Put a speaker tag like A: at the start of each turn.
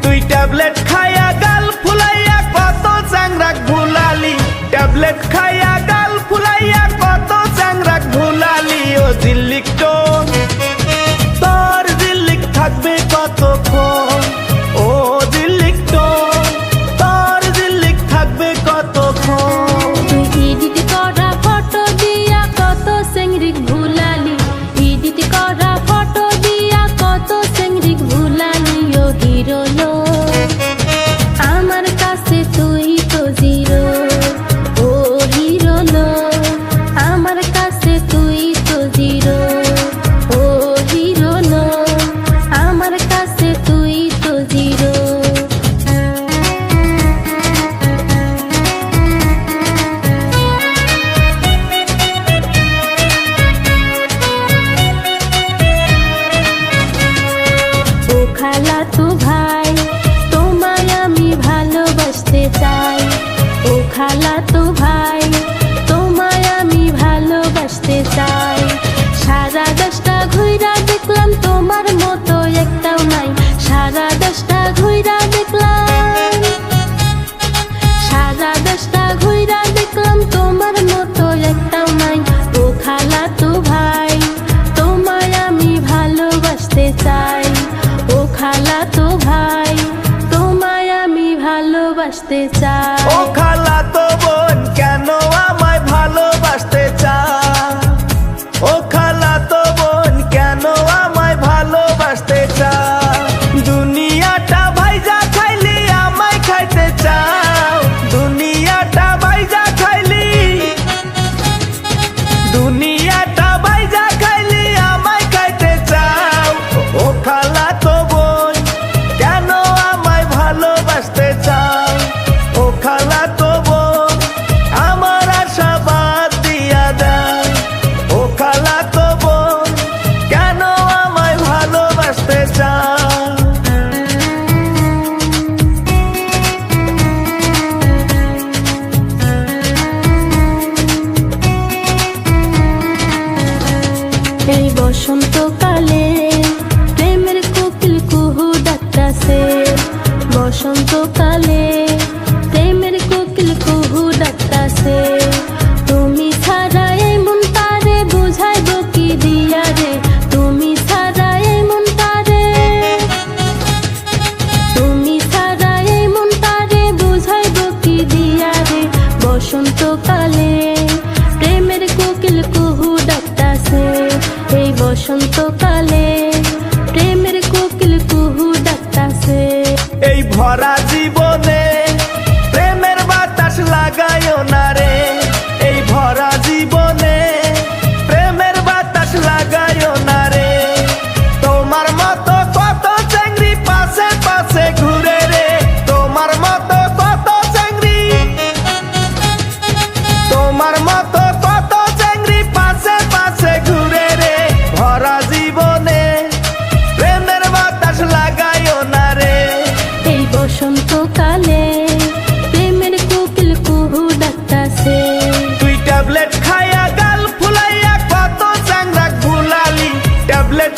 A: তুই ট্যাবলেট খাইয়া গাল ফুলাইয়া কত চ্যাংরাক ভুলালি, ট্যাবলেট খাইয়া গাল ফুলাইয়া কত চ্যাংরাক ভুলালি। ও জিল্লিক টোন তোর জিল্লিক থাকবে কতক্ষণ, ও জিল্লিক টোন তোর জিল্লিক থাকবে কতক্ষণ।
B: তুই এডিট করা ফটো দিয়া কত চ্যাংরিক ভুলালি, এডিট করা ফটো দিয়া কত চ্যাংরিক ভুলালি। ও হিরো লো আমার কাছে তুই তো জিরো, ও হিরো লো আমার কাছে তুই তো জিরো, ও হিরো লো আমার কাছে তুই তো জিরো। ও খালা তো ভাই তোমায় আমি ভালোবাসতে চাই, ও খালা তো ভাই তোমায় আমি ভালোবাসতে চাই। সারা দেশটা ঘুইরা দেখলাম তোমার মতো একটাও নাই, সারা দেশটা ঘুইরা দেখলাম, সারা দেশটা ঘুইরা দেখলাম তোমার মতো একটাও নাই। ও খালা তো ভাই তোমায় আমি ভালোবাসতে চাই, ও খালা তো ভাই তোমায় আমি ভালোবাসতে চাই।
A: ও খালা তো বোন কেন আমায় ভালোবাসতে চায়, ও খালা তো বোন কেন আমায় ভালোবাসতে চায়। দুনিয়াটা ভাইজা খাইলি আমায় খাইতে চাও, দুনিয়াটা ভাইজা খাইলি, দুনিয়াটা ভাইজা খাইলি আমায় খাইতে চাও। ও খালা তো বোন কেন আমায় ভালোবাসতে চাও, ও খালা তো বোন আমার আশা বাদ দিয়া দেয়। ও খালা তো বোন কেন আমায় ভালোবাসতে চাও।
B: এই বসন্তকালে প্রেমের কোকিল কুহু ডাকতাছে, বসন্তকালে প্রেমের কোকিল কুহু ডাকতাছে। তুমি ছাড়া এই মন তারে বুঝাইব কি দিয়া রে, তুমি ছাড়া এই মন তারে, তুমি ছাড়া এই মন তারে বুঝাইব কি দিয়া রে। বসন্তকালে প্রেমের কোকিল কুহু ডাকতাছে, এই বসন্তকালে প্রেমের কোকিল কুহু ডাকতাছে।
A: এই ভরা জীবনে প্রেমের বাতাস লাগায়ও না রে, এই ভরা জীবনে প্রেমের বাতাস লাগায়ও না রে। তোমার মতো কত চ্যাংরি পাশে পাশে ঘুরে রে, তোমার মতো কত চ্যাংরি, তোমার মতো কত চ্যাংরি পাশে পাশে ঘুরে রে। ভরা জীবনে প্রেমের বাতাস লাগায়ও না রে।
B: এই বসন্তকালে প্রেমের কোকিল কুহু ডাকতাছে।
A: তুই ট্যাবলেট খাইয়া গাল ফুলাইয়া কত চ্যাংরাক ভুলালি, ট্যাবলেট